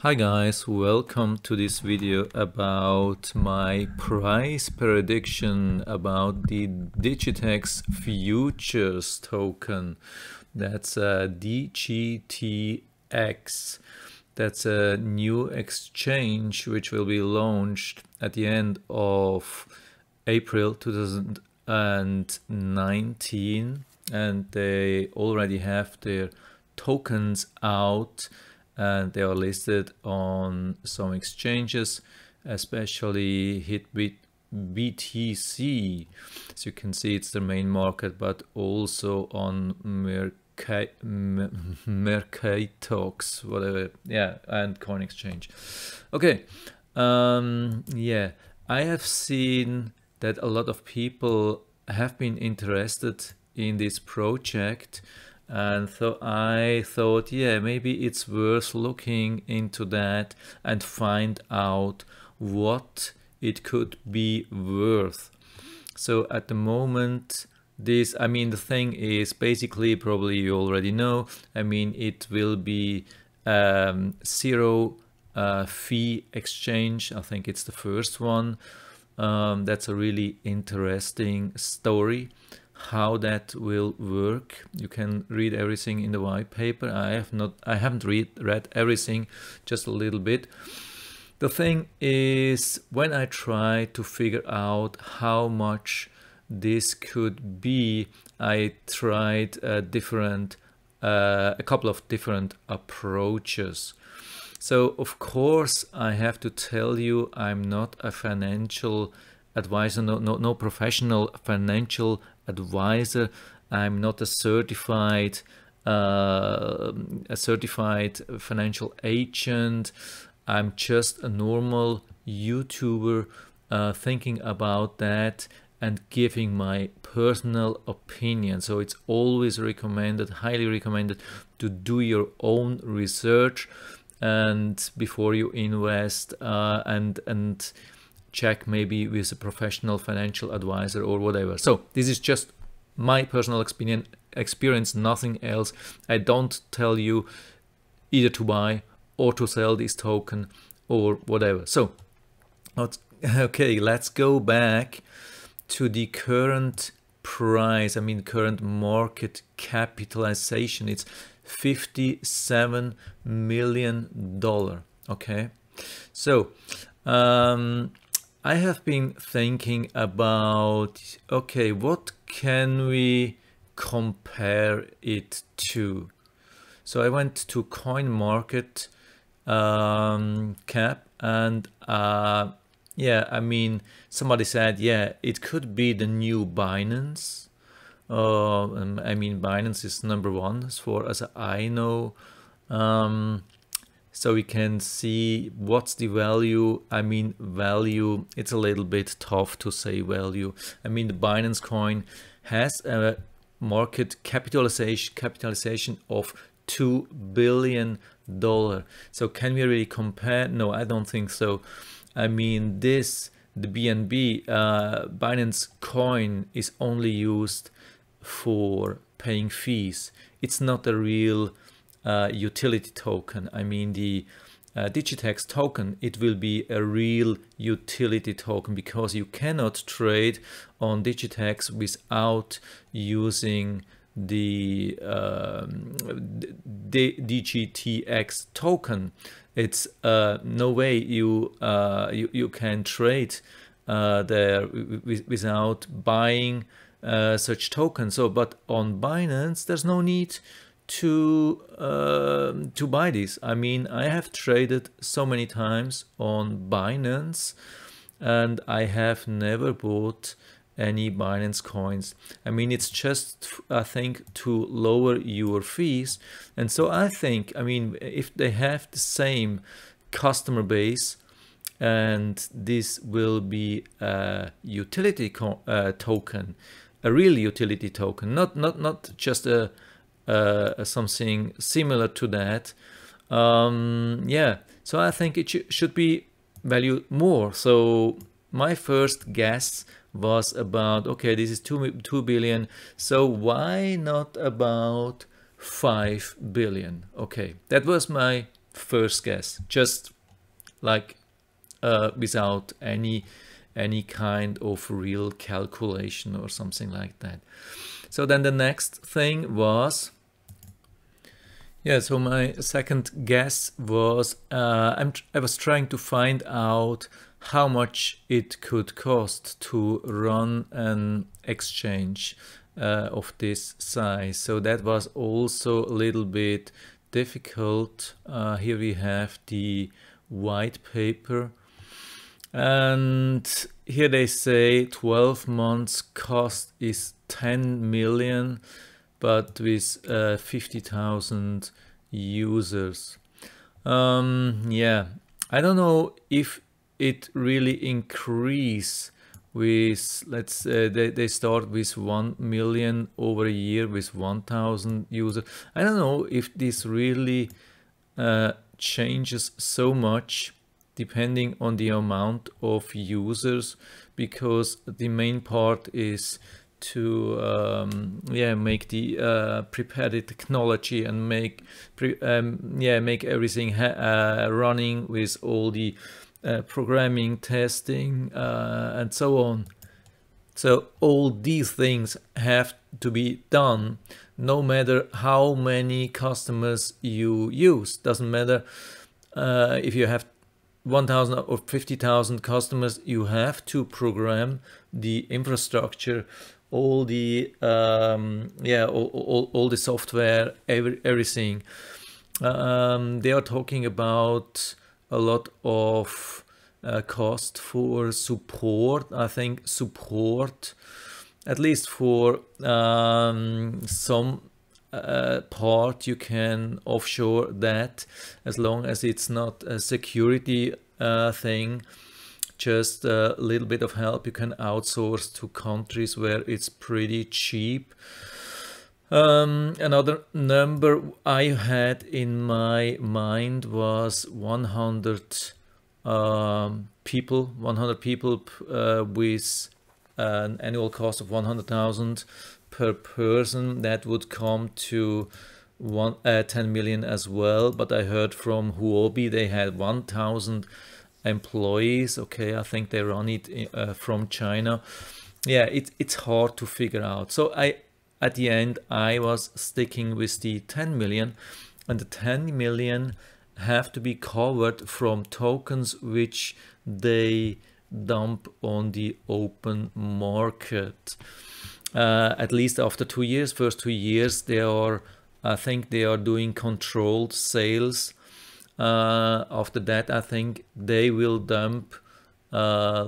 Hi guys, welcome to this video about my price prediction about the Digitex futures token. That's a DGTX. That's a new exchange which will be launched at the end of April 2019, and they already have their tokens out and they are listed on some exchanges, especially BTC. As you can see, it's the main market, but also on Mercatox, whatever, yeah, and Coin Exchange. Okay, yeah, I have seen that a lot of people have been interested in this project, and so I thought, yeah, maybe it's worth looking into that and find out what it could be worth. So at the moment, the thing is basically, probably you already know, it will be zero fee exchange. I think it's the first one. That's a really interesting story, how that will work. You can read everything in the white paper. I haven't read everything, just a little bit. The thing is, when I try to figure out how much this could be, I tried a couple of different approaches. So of course I have to tell you, I'm not a financial advisor, no professional financial advisor. I'm not a certified financial agent. I'm just a normal YouTuber thinking about that and giving my personal opinion. So it's always recommended, highly recommended, to do your own research and before you invest, and check maybe with a professional financial advisor or whatever. So this is just my personal experience, nothing else. I don't tell you either to buy or to sell this token or whatever. So okay, let's go back to the current price. Current market capitalization. It's $57 million. Okay, so I have been thinking about, okay, what can we compare it to? So I went to Coin Cap, and yeah, somebody said, yeah, it could be the new Binance. Binance is number one as far as I know. So we can see what's the value. Value, it's a little bit tough to say value. The Binance coin has a market capitalization of $2 billion. So can we really compare? No, I don't think so. The BNB, Binance coin, is only used for paying fees. It's not a real utility token. The Digitex token, it will be a real utility token, because you cannot trade on Digitex without using the DGTX token. It's no way you can trade there without buying such tokens. So, but on Binance, there's no need to buy this. I have traded so many times on Binance, and I have never bought any Binance coins. It's just, I think, to lower your fees. And so I think, if they have the same customer base, and this will be a utility token, a real utility token, not just a something similar to that. Yeah, so I think it should be valued more. So my first guess was about, okay, this is 2 billion, so why not about 5 billion? Okay, that was my first guess, just like without any kind of real calculation or something like that. So then the next thing was, yeah, so my second guess was I was trying to find out how much it could cost to run an exchange of this size. So that was also a little bit difficult. Here we have the white paper, and here they say 12 months cost is 10 million, but with 50,000 users. Yeah, I don't know if it really increase with, let's say they start with 1 million over a year with 1,000 users. I don't know if this really changes so much depending on the amount of users, because the main part is to make the prepare the technology and make everything running with all the programming, testing, and so on. So all these things have to be done, no matter how many customers you use. Doesn't matter if you have 1,000 or 50,000 customers, you have to program the infrastructure, all the all the software, everything. They are talking about a lot of cost for support. I think support, at least for some part, you can offshore that, as long as it's not a security thing. Just a little bit of help you can outsource to countries where it's pretty cheap. Another number I had in my mind was 100 people with an annual cost of 100,000 per person. That would come to 10 million as well. But I heard from Huobi they had 1,000 employees. Okay, I think they run it from China. Yeah, it's hard to figure out. So at the end I was sticking with the 10 million, and the 10 million have to be covered from tokens which they dump on the open market. At least after 2 years, first 2 years, I think they are doing controlled sales. After that, I think they will dump a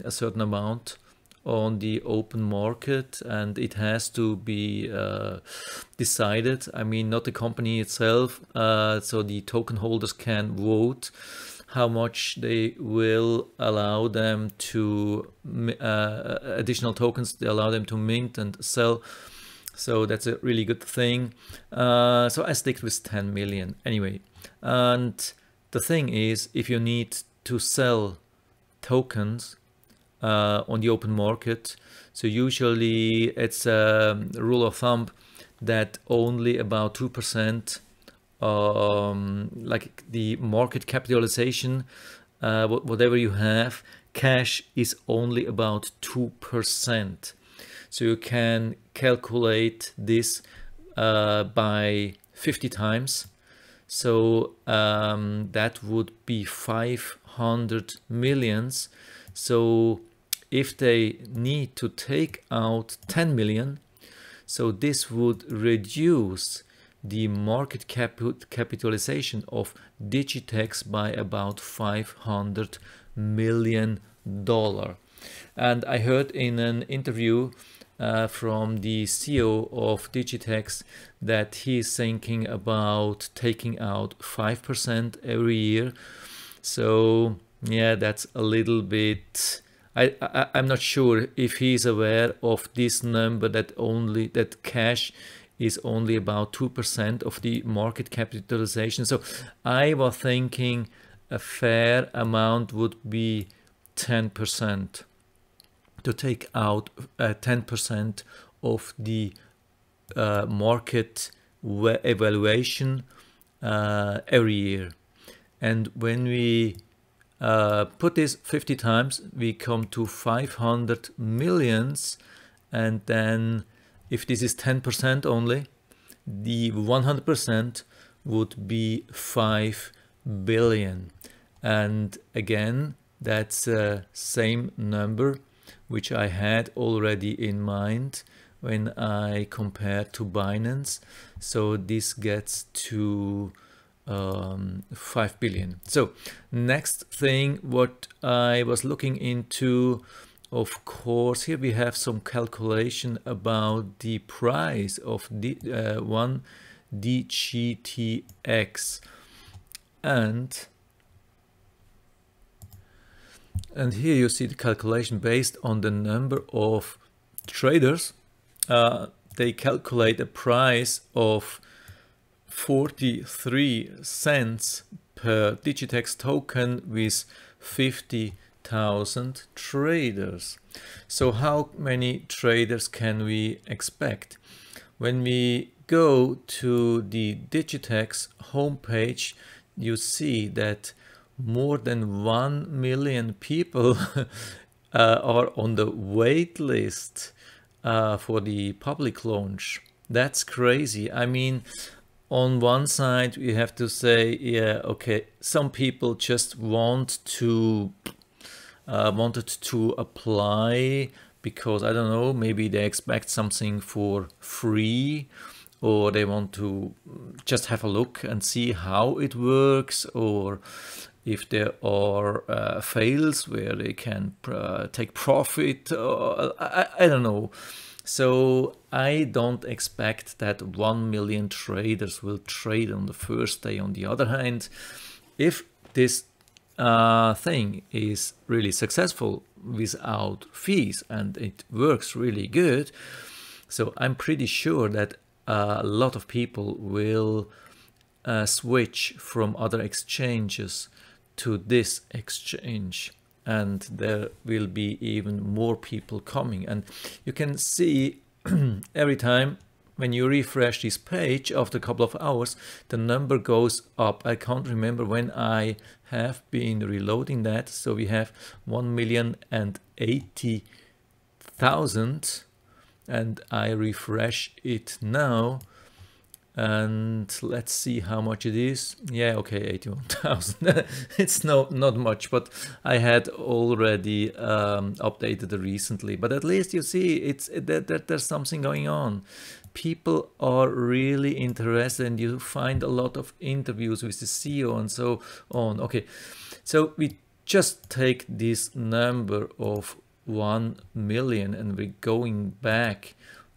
certain amount on the open market, and it has to be decided. I mean, not the company itself, so the token holders can vote how much they will allow them to additional tokens they allow them to mint and sell. So that's a really good thing. So I stick with 10 million anyway. And the thing is, if you need to sell tokens on the open market, so usually it's a rule of thumb that only about 2%, like the market capitalization, whatever you have, cash is only about 2%. So you can calculate this by 50 times. So that would be 500 millions. So if they need to take out 10 million, so this would reduce the market capitalization of Digitex by about $500 million. And I heard in an interview from the CEO of Digitex that he's thinking about taking out 5% every year. So yeah, that's a little bit, I'm not sure if he's aware of this number, that cash is only about 2% of the market capitalization. So I was thinking a fair amount would be 10%, to take out 10% of the market evaluation every year. And when we put this 50 times, we come to 500 millions. And then if this is 10% only, the 100% would be 5 billion. And again, that's the same number which I had already in mind when I compared to Binance. So this gets to 5 billion. So next thing what I was looking into, of course, here we have some calculation about the price of one DGTX, and here you see the calculation based on the number of traders. They calculate a price of 43 cents per Digitex token with 50,000 traders. So how many traders can we expect? When we go to the Digitex homepage, you see that more than 1 million people are on the wait list for the public launch. That's crazy. I mean, on one side we have to say, yeah, okay, some people just wanted to apply because, I don't know, maybe they expect something for free, or they want to just have a look and see how it works, or if there are fails where they can take profit, I don't know. So I don't expect that 1 million traders will trade on the first day. On the other hand, if this thing is really successful without fees and it works really good, so I'm pretty sure that a lot of people will switch from other exchanges to this exchange, and there will be even more people coming. And you can see every time when you refresh this page after a couple of hours, the number goes up. I can't remember when I have been reloading that. So we have 1,080,000, and I refresh it now. And let's see how much it is. Yeah, okay, 81,000. It's not much, but I had already updated it recently. But at least you see that there's something going on. People are really interested, and you find a lot of interviews with the CEO and so on. Okay, so we just take this number of 1 million, and we're going back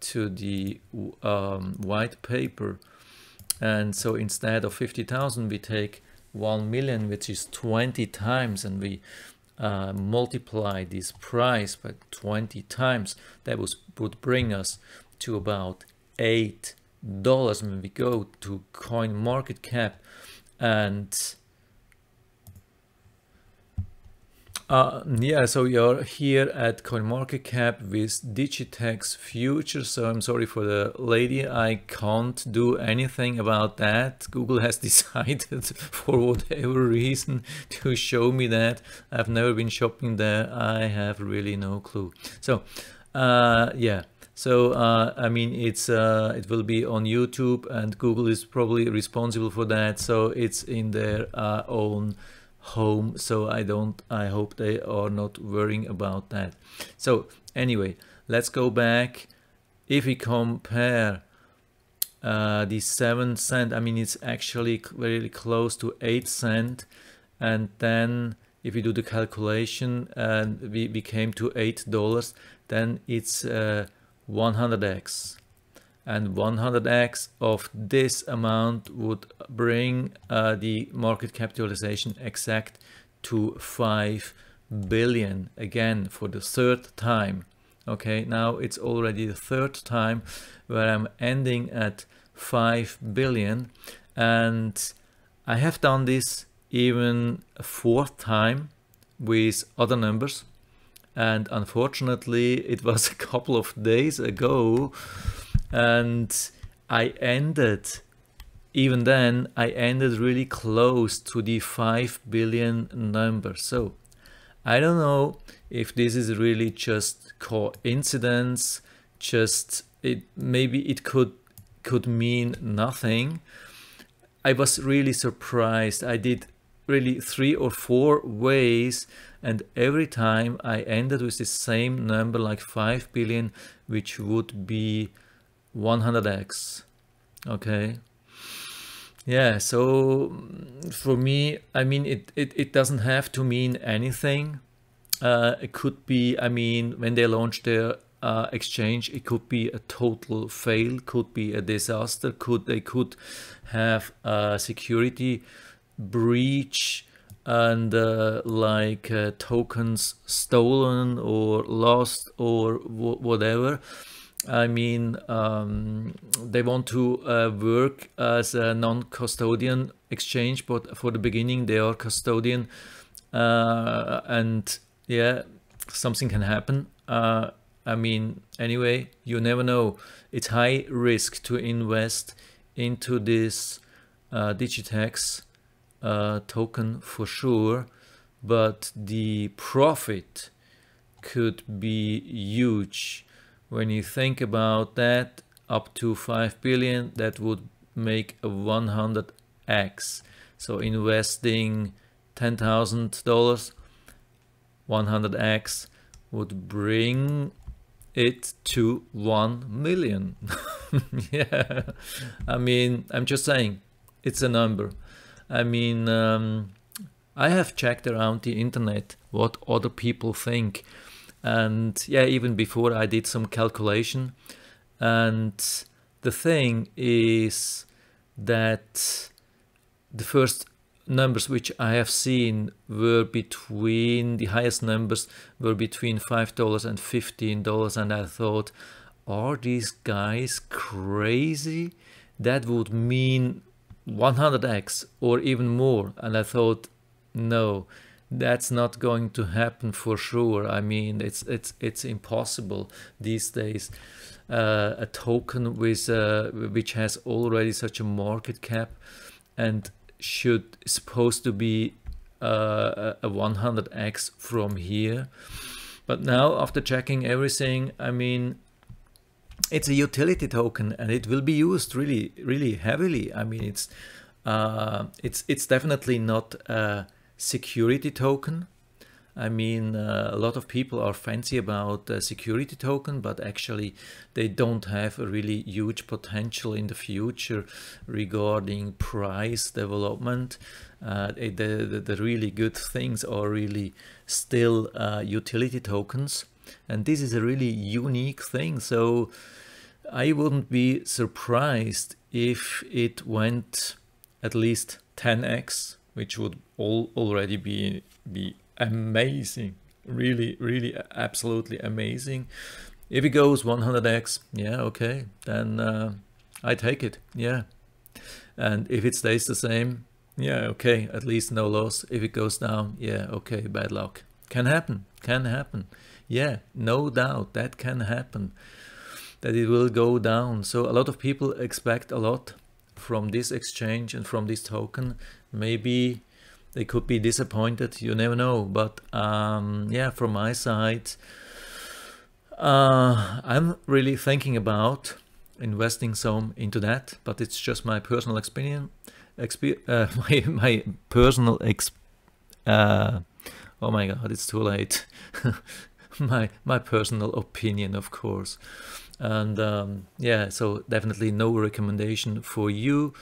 to the white paper, and so instead of 50,000 we take 1 million, which is 20 times, and we multiply this price by 20 times. That would bring us to about $8 when we go to CoinMarketCap. And yeah, so you're here at CoinMarketCap with Digitex futures. So I'm sorry for the lady, I can't do anything about that. Google has decided for whatever reason to show me that. I've never been shopping there. I have really no clue. So yeah, so I mean, it will be on YouTube, and Google is probably responsible for that. So it's in their own home, so I hope they are not worrying about that. So anyway, let's go back. If we compare the 7 cent, I mean, it's actually very close to 8 cent, and then if we do the calculation and we came to $8, then it's 100x. And 100x of this amount would bring the market capitalization exact to 5 billion, again for the third time. Okay, now it's already the third time where I'm ending at 5 billion, and I have done this even a fourth time with other numbers, and unfortunately it was a couple of days ago, and I ended even then I ended really close to the 5 billion number. So I don't know if this is really just coincidence, maybe it could mean nothing. I was really surprised. I did really 3 or 4 ways, and every time I ended with the same number, like 5 billion, which would be 100x. Okay. Yeah, so for me, I mean, it doesn't have to mean anything. It could be, I mean, when they launch their exchange, it could be a total fail, could be a disaster, they could have a security breach and tokens stolen or lost or whatever. I mean, they want to work as a non-custodian exchange, but for the beginning they are custodian, and yeah, something can happen. I mean, anyway, you never know. It's high risk to invest into this Digitex token for sure, but the profit could be huge. When you think about that, up to 5 billion, that would make a 100x. So investing $10,000, 100x would bring it to 1 million. Yeah, I mean, I'm just saying, it's a number. I mean, I have checked around the internet what other people think. And yeah, even before I did some calculation. And the thing is that the first numbers which I have seen were the highest numbers were between $5 and $15. And I thought, are these guys crazy? That would mean 100x or even more. And I thought, no, that's not going to happen for sure. I mean, it's impossible these days. A token with which has already such a market cap and supposed to be a 100x from here. But now, after checking everything, I mean, it's a utility token and it will be used really, really heavily. I mean, it's definitely not a security token. I mean, a lot of people are fancy about a security token, but actually they don't have a really huge potential in the future regarding price development. The really good things are really still utility tokens, and this is a really unique thing. So I wouldn't be surprised if it went at least 10x, which would already be amazing, really absolutely amazing. If it goes 100x, yeah, okay, then I take it, yeah. And if it stays the same, yeah, okay, at least no loss. If it goes down, yeah, okay, bad luck. Can happen, yeah, no doubt that can happen, that it will go down. So a lot of people expect a lot from this exchange and from this token. Maybe they could be disappointed, you never know. But yeah, from my side, I'm really thinking about investing some into that, but it's just my personal opinion. My personal oh my god, it's too late. my personal opinion, of course. And yeah, so definitely no recommendation for you.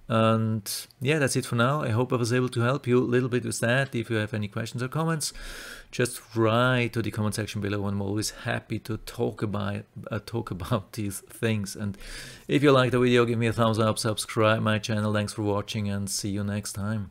And yeah, that's it for now. I hope I was able to help you a little bit with that. If you have any questions or comments, just write to the comment section below. I'm always happy to talk about these things. And if you like the video, give me a thumbs up, subscribe my channel. Thanks for watching and see you next time.